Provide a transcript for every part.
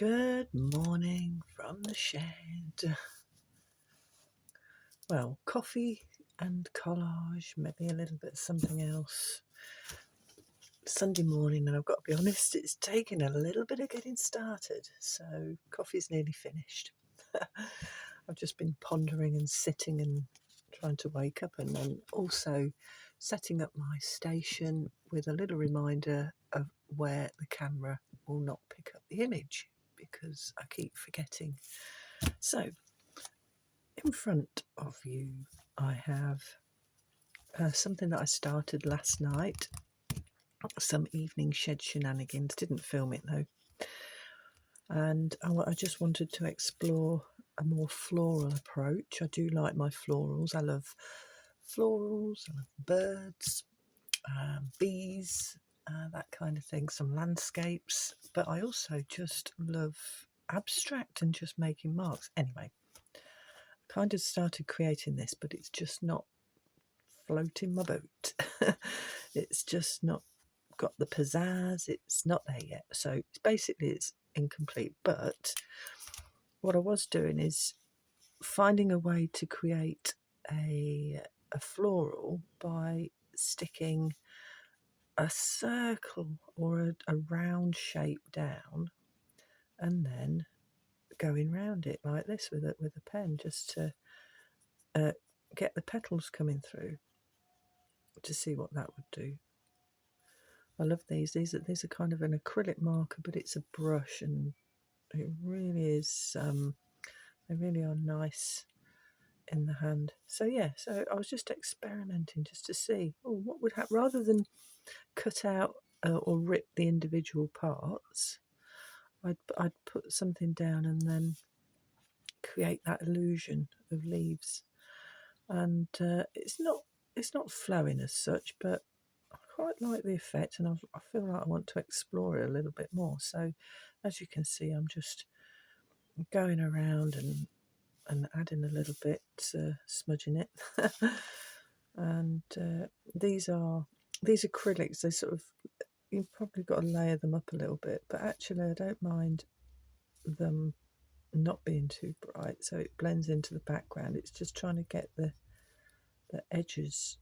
Good morning from the shed. Well, coffee and collage, maybe a little bit of something else. Sunday morning, and I've got to be honest, it's taken a little bit of getting started, so coffee's nearly finished. I've just been pondering and sitting and trying to wake up, and then also setting up my station with a little reminder of where the camera will not pick up the image, because I keep forgetting. So, in front of you, I have something that I started last night, some evening shed shenanigans. Didn't film it though. And I just wanted to explore a more floral approach. I do like my florals. I love florals, I love birds, bees, that kind of thing, some landscapes. But I also just love abstract and just making marks. Anyway, kind of started creating this, but it's just not floating my boat. It's just not got the pizzazz. It's not there yet. So it's incomplete. But what I was doing is finding a way to create a floral by sticking a circle or a round shape down and then going round it like this with a pen, just to get the petals coming through, to see what that would do. I love these. These are kind of an acrylic marker, but it's a brush, and it really is. They really are nice in the hand. So yeah, so I was just experimenting just to see, what would happen rather than cut out or rip the individual parts. I'd put something down and then create that illusion of leaves, and it's not flowing as such, but I quite like the effect, and I feel like I want to explore it a little bit more. So as you can see, I'm just going around and adding a little bit, smudging it. And these acrylics, they sort of, you've probably got to layer them up a little bit, but actually I don't mind them not being too bright, so it blends into the background. It's just trying to get the edges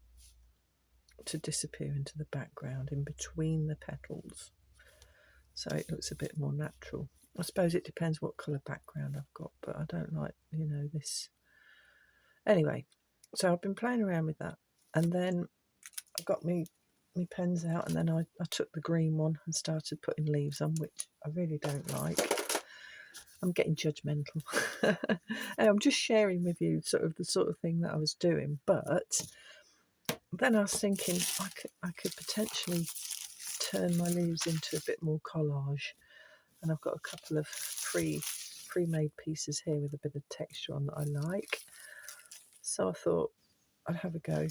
to disappear into the background in between the petals, so it looks a bit more natural. I suppose it depends what colour background I've got, but I don't like, this. Anyway, so I've been playing around with that, and then I got me pens out, and then I took the green one and started putting leaves on, which I really don't like. I'm getting judgmental. And I'm just sharing with you the sort of thing that I was doing, but then I was thinking I could potentially turn my leaves into a bit more collage, and I've got a couple of pre-made pieces here with a bit of texture on that I like. So I thought I'd have a go,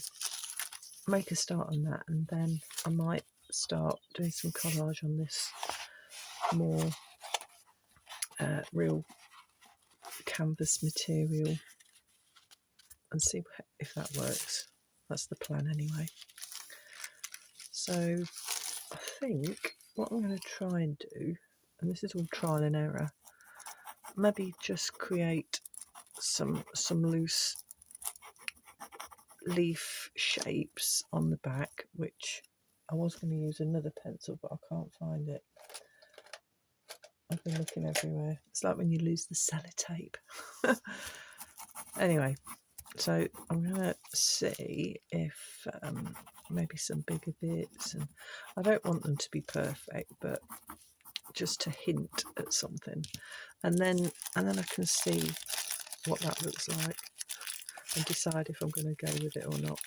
make a start on that, and then I might start doing some collage on this more real canvas material and see if that works. That's the plan anyway. So I think what I'm going to try and do, and this is all trial and error, maybe just create some loose leaf shapes on the back, which I was going to use another pencil, but I can't find it. I've been looking everywhere. It's like when you lose the sellotape. Anyway, so I'm going to see if maybe some bigger bits, and I don't want them to be perfect, but just to hint at something, and then I can see what that looks like and decide if I'm going to go with it or not.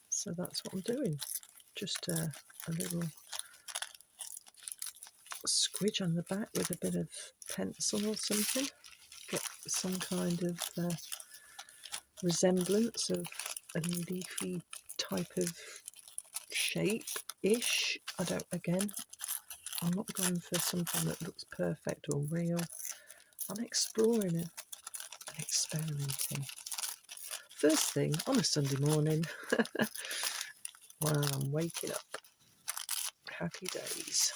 So that's what I'm doing. Just a little squidge on the back with a bit of pencil or something. Get some kind of resemblance of a leafy type of shape-ish. I'm not going for something that looks perfect or real. I'm exploring it and experimenting. First thing on a Sunday morning while I'm waking up. Happy days.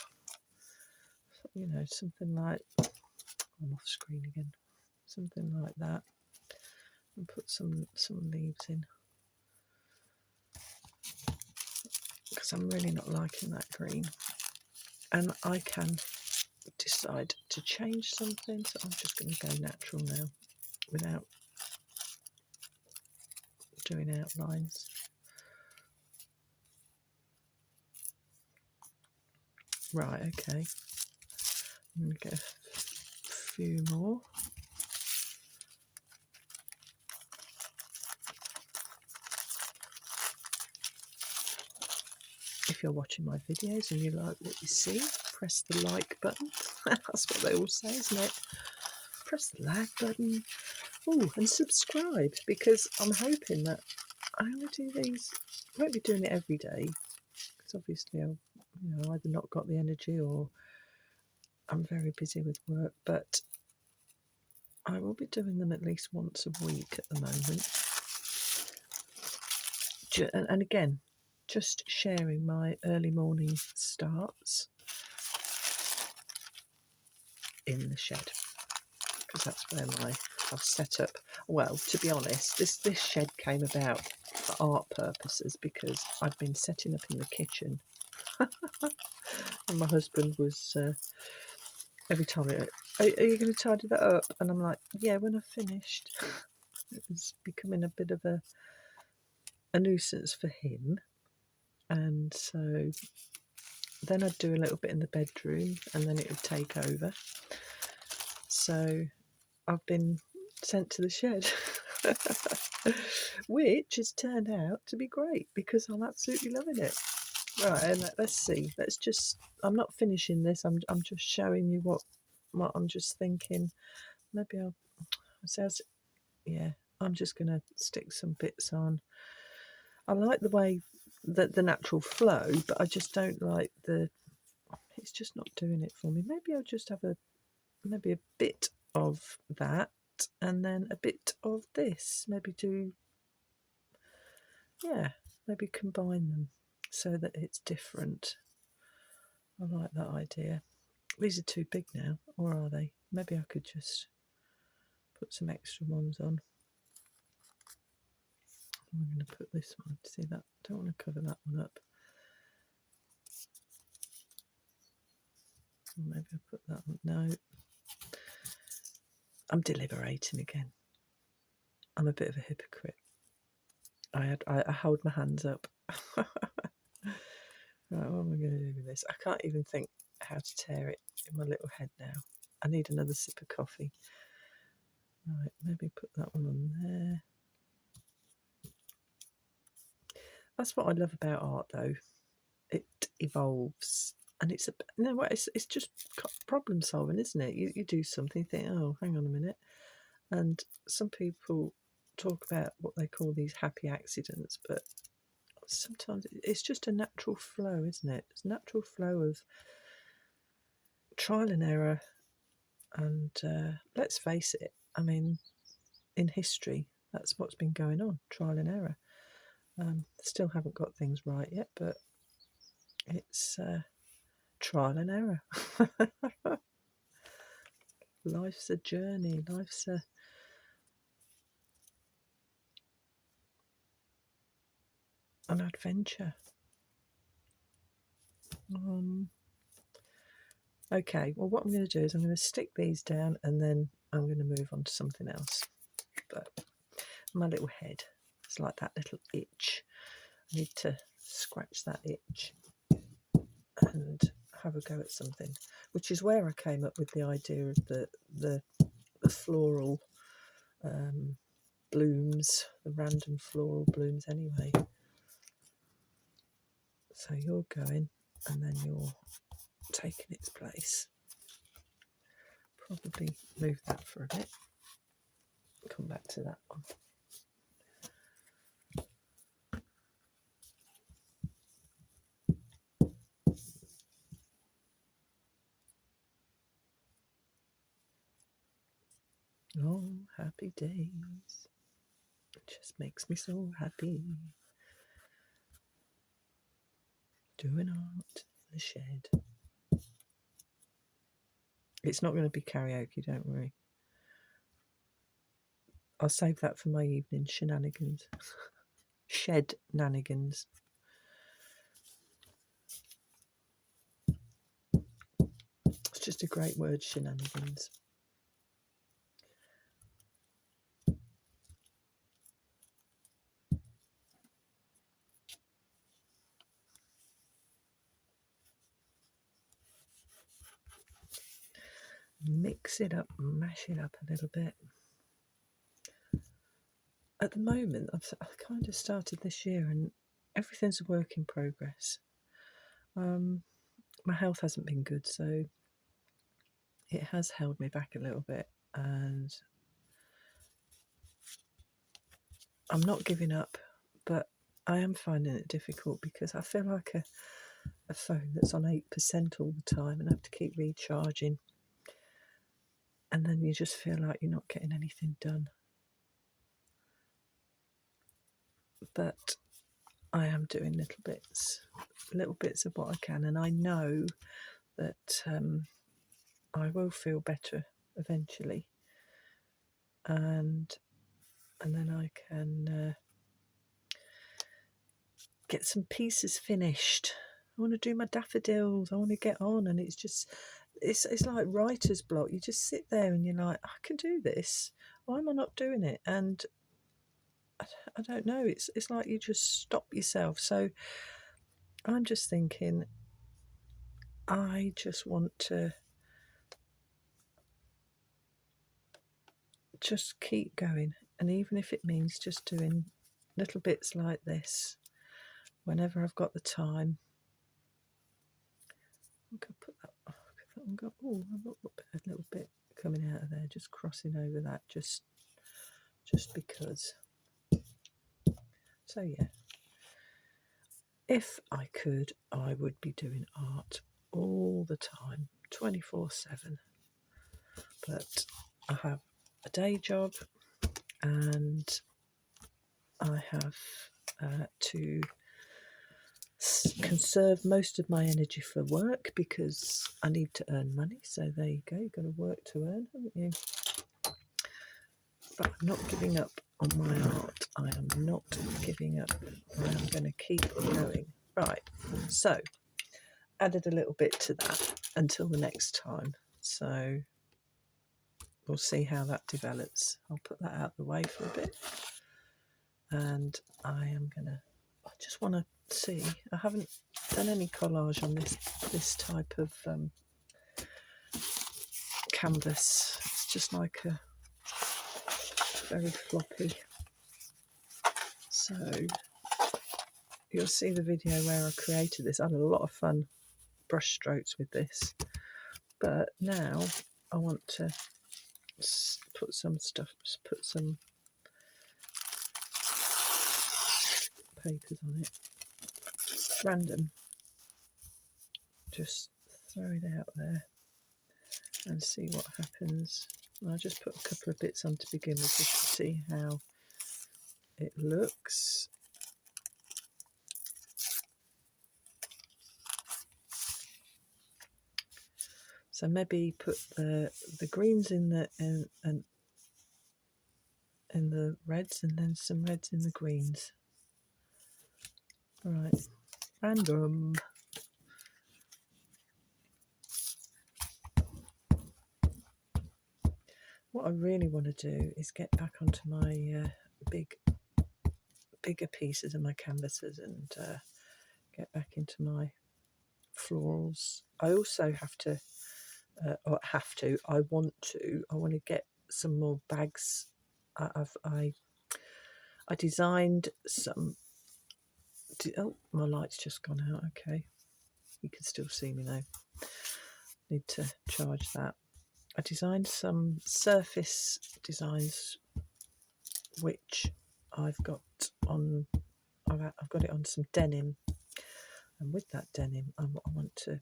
you know, something like, I'm off screen again, something like that, and put some leaves in, because I'm really not liking that green. And I can decide to change something, so I'm just going to go natural now without doing outlines. Right, okay. I'm going to get a few more. If you're watching my videos and you like what you see, press the like button. That's what they all say, isn't it? Press the like button. Oh, and subscribe, because I'm hoping that I'm going to do these. I won't be doing it every day, because obviously I've either not got the energy or I'm very busy with work, but I will be doing them at least once a week at the moment. And again, just sharing my early morning starts in the shed, because that's where I've set up. Well, to be honest, this shed came about for art purposes, because I'd been setting up in the kitchen and my husband was every time are you going to tidy that up? And I'm like, yeah, when I've finished. It was becoming a bit of a nuisance for him, and so then I'd do a little bit in the bedroom and then it would take over. So I've been sent to the shed, which has turned out to be great, because I'm absolutely loving it. Right, and let's see. I'm not finishing this. I'm just showing you what I'm just thinking. Maybe yeah. I'm just going to stick some bits on. I like the way that the natural flow, but I just don't like it's just not doing it for me. Maybe I'll just have maybe a bit of that and then a bit of this. Maybe maybe combine them so that it's different. I like that idea. These are too big now, or are they? Maybe I could just put some extra ones on. I'm going to put this one. See that? Don't want to cover that one up. Maybe I'll put that one. No. I'm deliberating again. I'm a bit of a hypocrite. I hold my hands up. Right, what am I going to do with this? I can't even think how to tear it in my little head now. I need another sip of coffee. Right, maybe put that one on there. That's what I love about art, though. It evolves, and it's just problem solving, isn't it? You do something, think, oh, hang on a minute, and some people talk about what they call these happy accidents, but sometimes it's just a natural flow, isn't it? It's a natural flow of trial and error, and let's face it, I mean, in history, that's what's been going on, trial and error. Still haven't got things right yet, but it's trial and error. Life's a journey, life's an adventure. Okay, well, what I'm going to do is I'm going to stick these down and then I'm going to move on to something else. But my little head, it's like that little itch. I need to scratch that itch and have a go at something, which is where I came up with the idea of the floral blooms, the random floral blooms anyway. So you're going and then you're taking its place. Probably move that for a bit. Come back to that one. Oh, happy days. It just makes me so happy. Doing art in the shed. It's not going to be karaoke, don't worry. I'll save that for my evening shenanigans. Shed-nanigans. It's just a great word, shenanigans. Mix it up, mash it up a little bit. At the moment, I've kind of started this year and everything's a work in progress. My health hasn't been good, so it has held me back a little bit, and I'm not giving up, but I am finding it difficult because I feel like a phone that's on 8% all the time and I have to keep recharging, and then you just feel like you're not getting anything done. But I am doing little bits of what I can, and I know that I will feel better eventually, and then I can get some pieces finished. I want to do my daffodils. I want to get on, and it's like writer's block. You just sit there and you're like, I can do this. Why am I not doing it? And I don't know. It's like you just stop yourself. So I'm just thinking, I just want to just keep going, and even if it means just doing little bits like this whenever I've got the time. I'm going to put that. I've got a little bit coming out of there, just crossing over that, just because. So yeah, if I could, I would be doing art all the time, 24/7. But I have a day job, and I have to conserve most of my energy for work because I need to earn money. So there you go, you've got to work to earn, haven't you? But I'm not giving up on my art. I am not giving up. I am going to keep going. Right, so added a little bit to that until the next time. So we'll see how that develops. I'll put that out the way for a bit. And I just want to see. I haven't done any collage on this type of canvas. It's just like a very floppy. So you'll see the video where I created this. I had a lot of fun brush strokes with this, but now I want to put some papers on it, random, just throw it out there and see what happens. I'll just put a couple of bits on to begin with just to see how it looks. So maybe put the greens in the in the reds, and then some reds in the greens. Right, random. What I really want to do is get back onto my bigger pieces of my canvases and get back into my florals. I also I want to get some more bags. I designed some. Oh, my light's just gone out. Okay, you can still see me now. Need to charge that. I designed some surface designs, which I've got it on some denim, and with that denim, I want to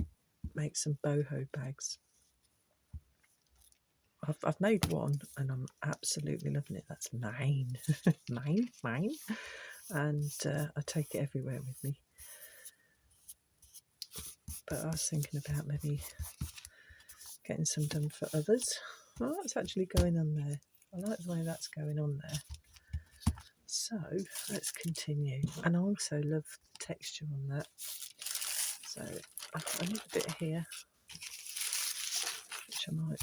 make some boho bags. I've made one, and I'm absolutely loving it. That's mine, mine, and I take it everywhere with me. But I was thinking about maybe getting some done for others. Well, that's actually going on there. I like the way that's going on there. So let's continue. And I also love the texture on that. So I need a bit here, which I might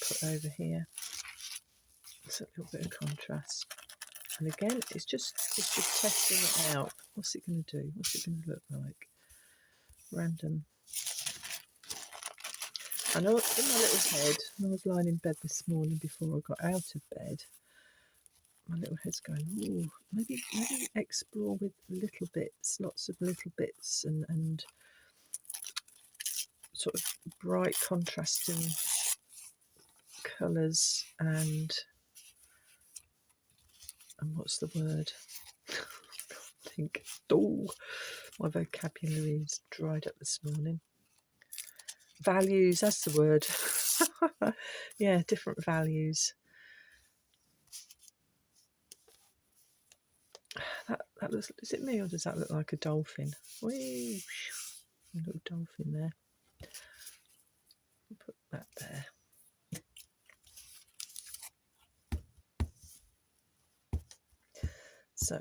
put over here. It's a little bit of contrast. And again, it's just testing it out. What's it going to do? What's it going to look like? Random. I know in my little head, when I was lying in bed this morning before I got out of bed, my little head's going, ooh, maybe explore with little bits, lots of little bits, and sort of bright contrasting colours and what's the word? I think, oh, my vocabulary is dried up this morning. Values, that's the word. Yeah, different values. That looks, is it me or does that look like a dolphin? Whee! A little dolphin there. Put that there. So,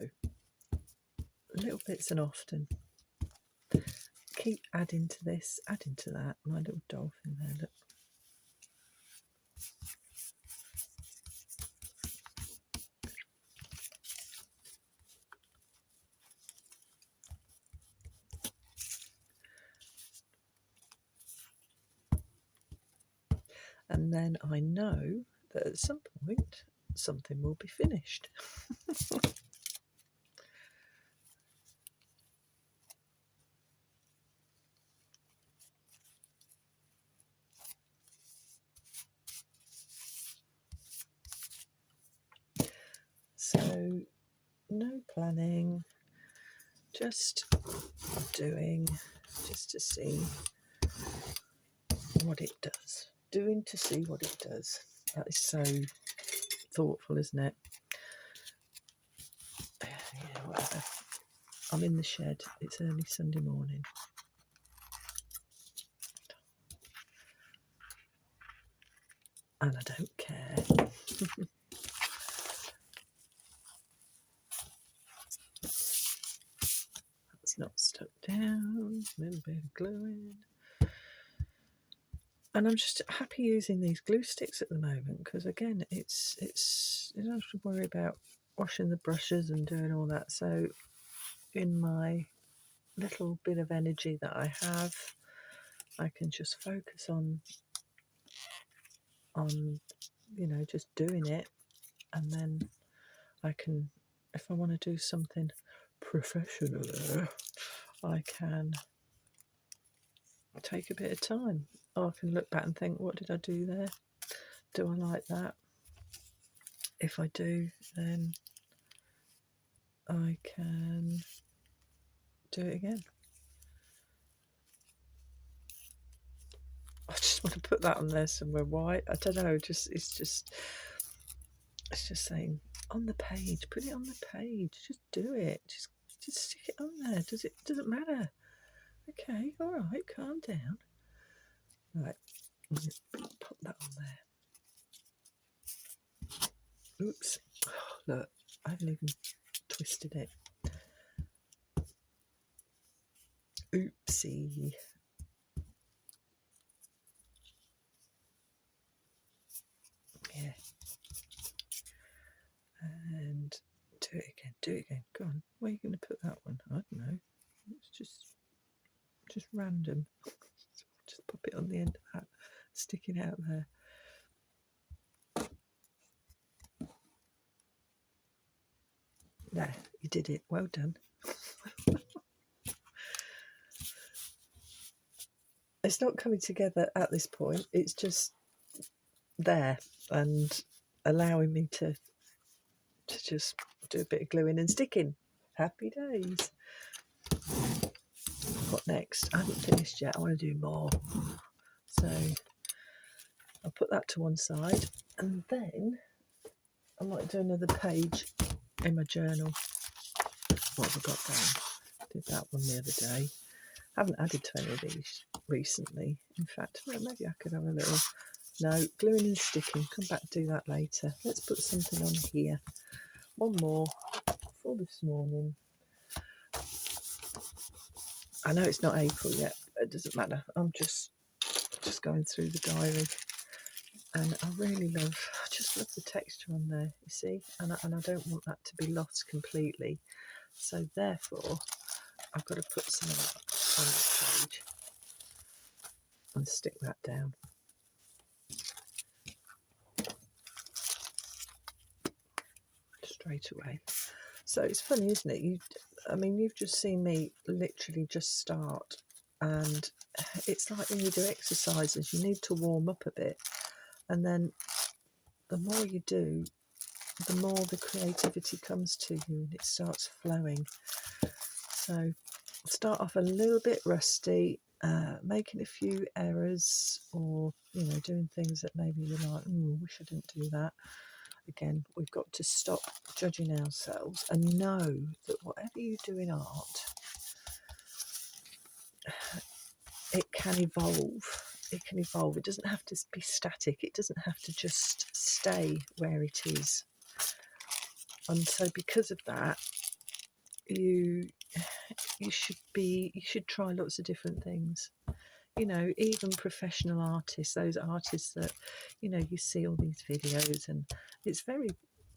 little bits and often. Keep adding to this, adding to that. My little dolphin there, look. And then I know that at some point something will be finished. So no planning, just doing, just to see what it does. Doing to see what it does. That is so thoughtful, isn't it? Yeah, whatever. I'm in the shed. It's early Sunday morning. And I don't care. That's not stuck down. A little bit of gluing. And I'm just happy using these glue sticks at the moment because again, it's you don't have to worry about washing the brushes and doing all that. So in my little bit of energy that I have, I can just focus on you know, just doing it, and then I can, if I want to do something professional, I can take a bit of time. I can look back and think, what did I do there? Do I like that? If I do, then I can do it again. I just want to put that on there somewhere. Why? I don't know. It's just saying on the page. Put it on the page. Just do it. Just stick it on there. Doesn't matter. Okay. All right. Calm down. Right. Pop that on there. Oops. Look, I haven't even twisted it. Oopsie. Yeah. And do it again. Do it again. Go on. Where are you going to put that one? I don't know. It's just random. Just pop it on the end of that, sticking out there. There, you did it. Well done. It's not coming together at this point. It's just there and allowing me to just do a bit of gluing and sticking. Happy days. What next? I haven't finished yet. I want to do more. So I'll put that to one side and then I might do another page in my journal. What have I got down? Did that one the other day. I haven't added to any of these recently. In fact, well, maybe I could have a little... No, gluing and sticking. Come back, do that later. Let's put something on here. One more for this morning. I know it's not April yet, but it doesn't matter. I'm just going through the diary, and I just love the texture on there, you see, and I don't want that to be lost completely. So therefore, I've got to put some of that on the page and stick that down. Straight away. So it's funny, isn't it? You've just seen me literally just start, and it's like when you do exercises, you need to warm up a bit, and then the more you do, the more the creativity comes to you and it starts flowing. So start off a little bit rusty, making a few errors, or doing things that maybe you're like, wish I didn't do that. Again, we've got to stop judging ourselves and know that whatever you do in art, it can evolve. It can evolve. It doesn't have to be static. It doesn't have to just stay where it is. And so because of that, you should try lots of different things. Even professional artists, those artists that, you see all these videos and it's very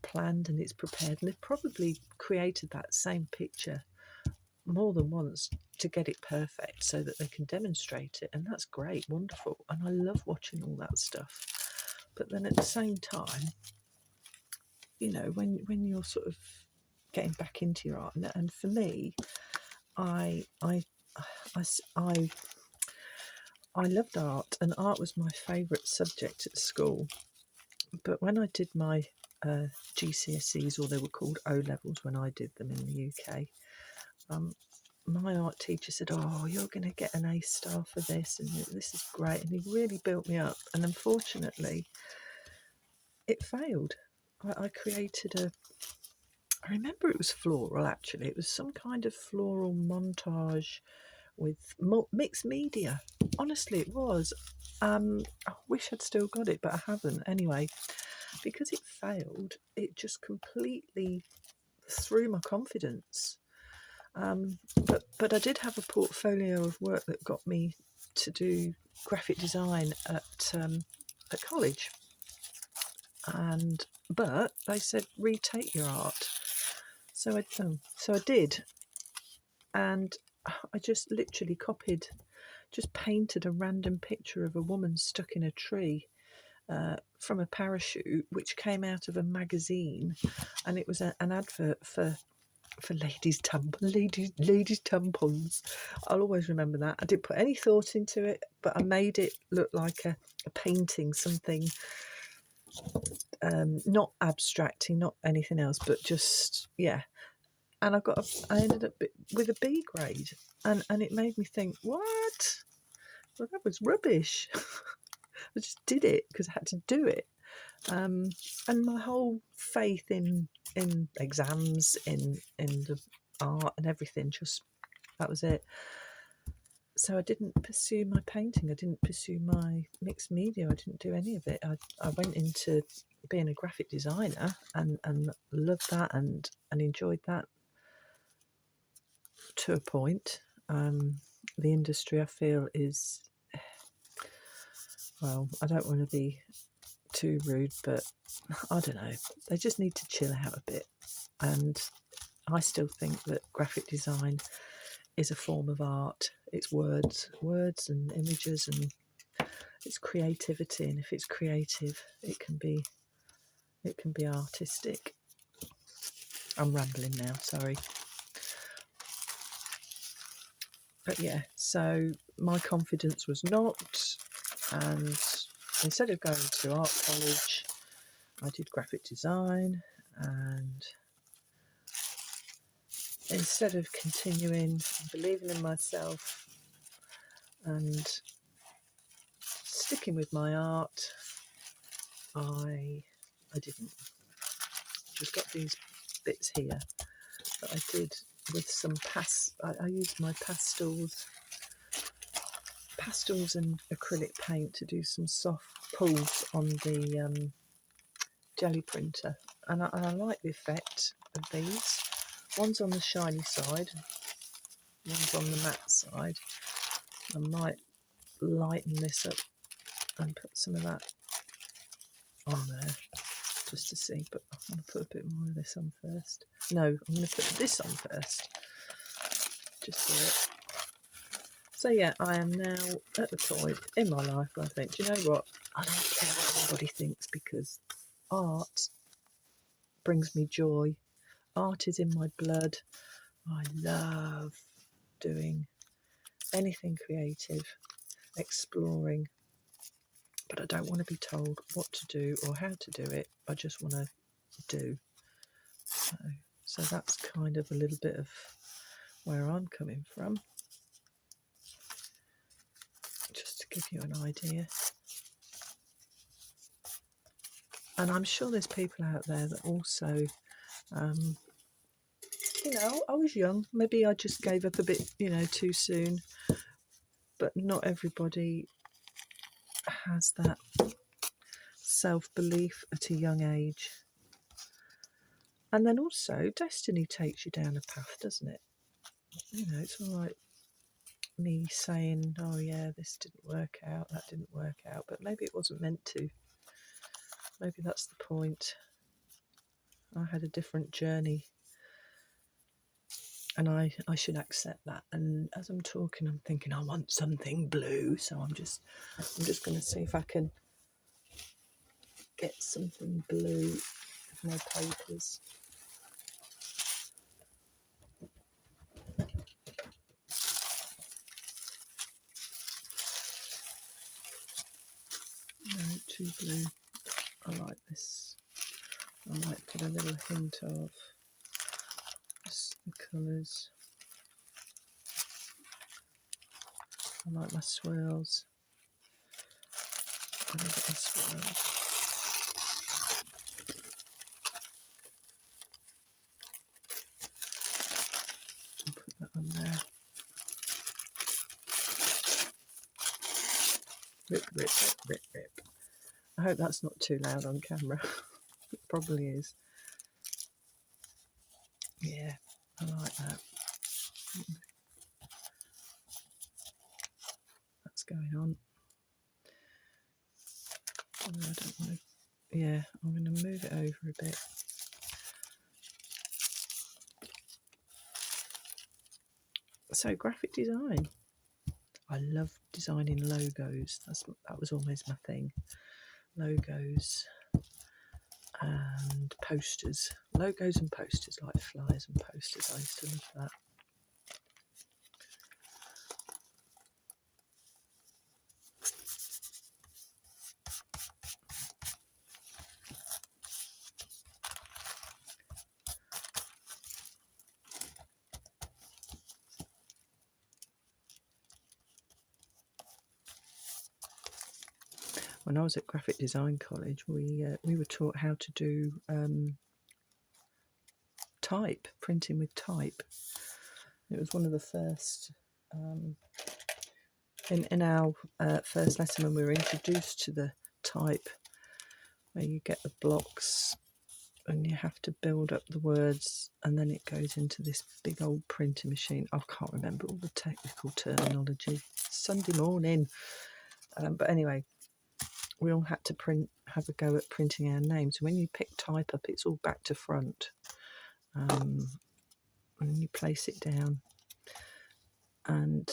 planned and it's prepared, and they've probably created that same picture more than once to get it perfect so that they can demonstrate it, and that's great, wonderful, and I love watching all that stuff. But then at the same time, when you're sort of getting back into your art, and for me, I loved art, and art was my favourite subject at school. But when I did my GCSEs, or they were called O-levels when I did them in the UK, my art teacher said, "Oh, you're going to get an A star for this, and this is great." And he really built me up. And unfortunately, it failed. I created I remember it was floral, actually. It was some kind of floral montage with mixed media. Honestly, it was. I wish I'd still got it, but I haven't. Anyway, because it failed, it just completely threw my confidence. But I did have a portfolio of work that got me to do graphic design at college. But they said retake your art, so I did, and I just literally just painted a random picture of a woman stuck in a tree from a parachute, which came out of a magazine, and it was an advert for ladies' tampons. I'll always remember that. I didn't put any thought into it, but I made it look like a painting, something not abstracting, not anything else, but just, yeah. And I ended up with a B grade, and it made me think, what? Well, that was rubbish. I just did it because I had to do it. And my whole faith in exams, in the art and everything, just, that was it. So I didn't pursue my painting. I didn't pursue my mixed media. I didn't do any of it. I went into being a graphic designer and loved that and enjoyed that to a point. The industry, I feel, is, well, I don't want to be too rude, but I don't know, they just need to chill out a bit. And I still think that graphic design is a form of art. It's words and images, and it's creativity, and if it's creative, it can be artistic. I'm rambling now, sorry. But yeah, so my confidence was knocked, and instead of going to art college, I did graphic design, and instead of continuing believing in myself and sticking with my art, I didn't. Just got these bits here that I did with some I used my pastels pastels and acrylic paint to do some soft pulls on the jelly printer, and I like the effect of these. One's on the shiny side, one's on the matte side. I might lighten this up and put some of that on there just to see, but I'm going to put a bit more of this on first. No, I'm going to put this on first, just for it. So yeah, I am now at the point in my life where I think, do you know what? I don't care what anybody thinks, because art brings me joy. Art is in my blood. I love doing anything creative, exploring, but I don't want to be told what to do or how to do it. I just want to do. So that's kind of a little bit of where I'm coming from, just to give you an idea. And I'm sure there's people out there that also, you know, I was young. Maybe I just gave up a bit, you know, too soon. But not everybody has that self-belief at a young age. And then also, destiny takes you down a path, doesn't it? You know, it's all right me saying, oh yeah, this didn't work out, that didn't work out, but maybe it wasn't meant to. Maybe that's the point. I had a different journey, and I should accept that. And as I'm talking, I'm thinking I want something blue, so I'm just going to see if I can get something blue with my papers. No, too blue. I like this. I might put a little hint of just the colours. I like my swirls. I love my swirls. I'll put that on there. Rip, rip, rip, rip, rip. I hope that's not too loud on camera. It probably is. Yeah, I like that. That's going on. Oh, I don't want to. Yeah, I'm going to move it over a bit. So, graphic design. I love designing logos. That was always my thing. Logos and posters. Logos and posters, like flyers and posters. I used to love that. When I was at Graphic Design College, we were taught how to do type, printing with type. It was one of the first, in our first lesson when we were introduced to the type, where you get the blocks and you have to build up the words, and then it goes into this big old printer machine. I can't remember all the technical terminology. Sunday morning. But anyway, we all had to have a go at printing our names. When you pick type up, it's all back to front. And you place it down. And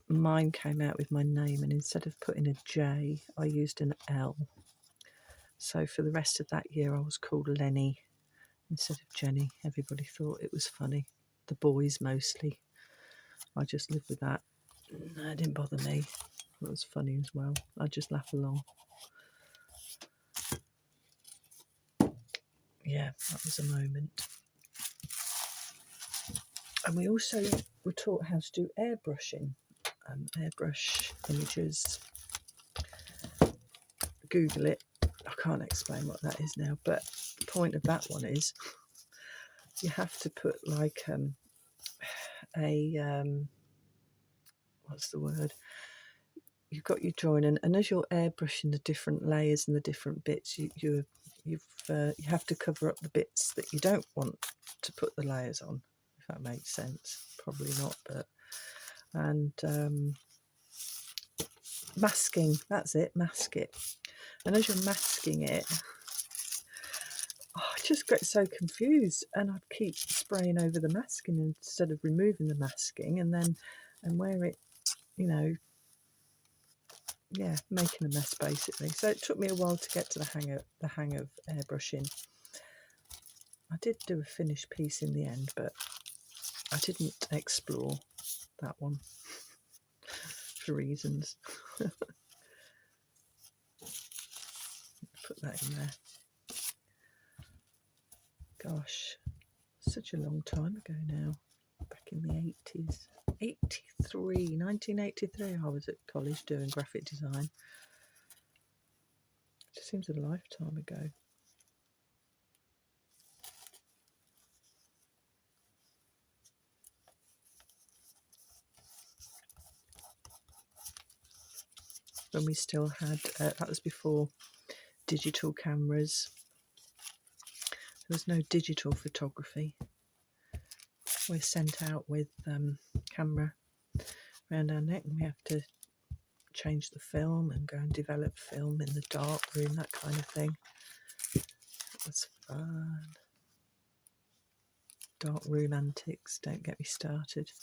mine came out with my name, and instead of putting a J, I used an L. So for the rest of that year, I was called Lenny instead of Jenny. Everybody thought it was funny. The boys mostly. I just lived with that. No, it didn't bother me. It was funny as well. I just laugh along. Yeah, that was a moment. And we also were taught how to do airbrushing. Airbrush images. Google it. I can't explain what that is now, but the point of that one is you have to put like what's the word? you've got your drawing, and as you're airbrushing the different layers and the different bits, you have to cover up the bits that you don't want to put the layers on, if that makes sense. Probably not, but and masking, that's it, mask it. And as you're masking it, I just get so confused, and I'd keep spraying over the masking instead of removing the masking, and where it, you know, yeah, making a mess basically. So it took me a while to get to the hang of airbrushing. I did do a finished piece in the end, but I didn't explore that one for reasons. Put that in there. Gosh, such a long time ago now. Back in the 80s. 1983 I was at college doing graphic design. It just seems a lifetime ago. When we still had, that was before digital cameras. There was no digital photography. We're sent out with camera around our neck, and we have to change the film and go and develop film in the dark room, that kind of thing. It was fun. Dark room antics, don't get me started.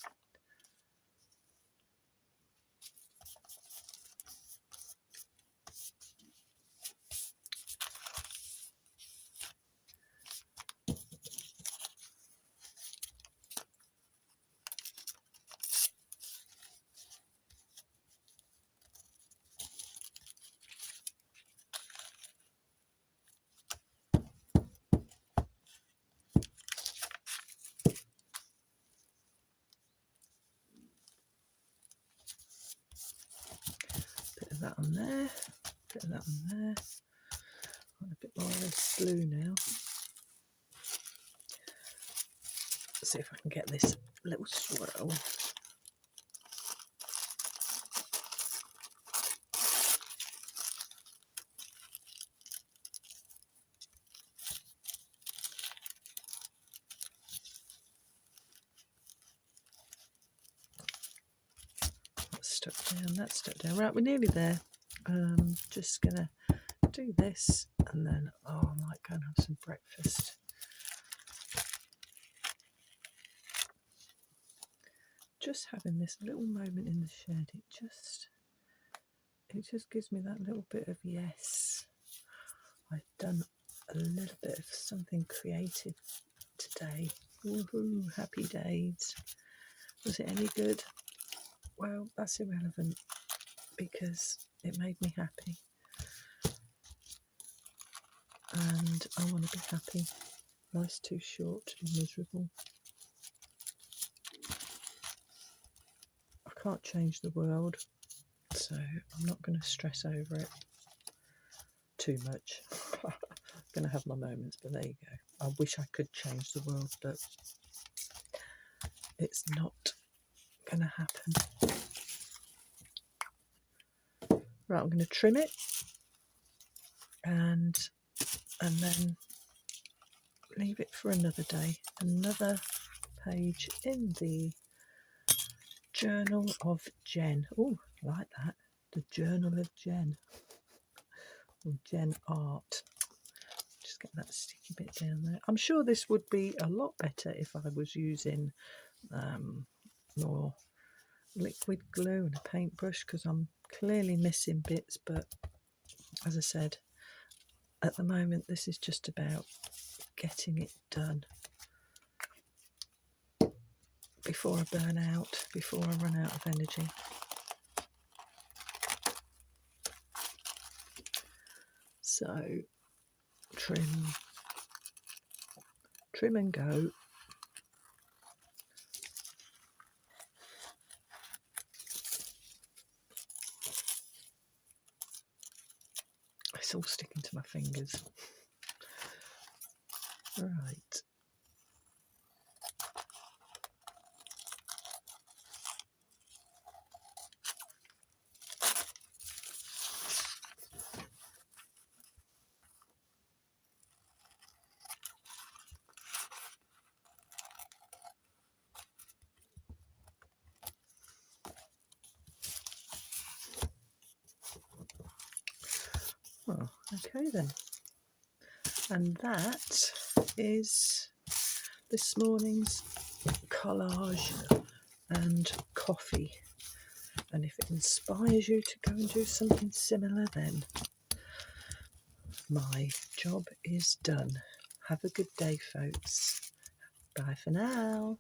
Bit of that on there, bit of that on there. I want a bit more of this blue now. Let's see if I can get this little swirl. That's stuck down. Right, we're nearly there. Just gonna do this, and then I might go and have some breakfast. Just having this little moment in the shed, it just gives me that little bit of yes. I've done a little bit of something creative today. Woohoo, happy days. Was it any good? Well, that's irrelevant because it made me happy. And I want to be happy. Life's too short to be miserable. I can't change the world, so I'm not going to stress over it too much. I'm going to have my moments, but there you go. I wish I could change the world, but it's not going to happen. Right, I'm going to trim it and then leave it for another day. Another page in the Journal of Jen. Oh, I like that. The Journal of Jen. Or Jen Art. Just get that sticky bit down there. I'm sure this would be a lot better if I was using more liquid glue and a paintbrush, because I'm clearly missing bits, but as I said, at the moment this is just about getting it done before I burn out, before I run out of energy. So trim and go. It's all sticking to my fingers. Right. Okay then. And that is this morning's collage and coffee. And if it inspires you to go and do something similar, then my job is done. Have a good day, folks. Bye for now.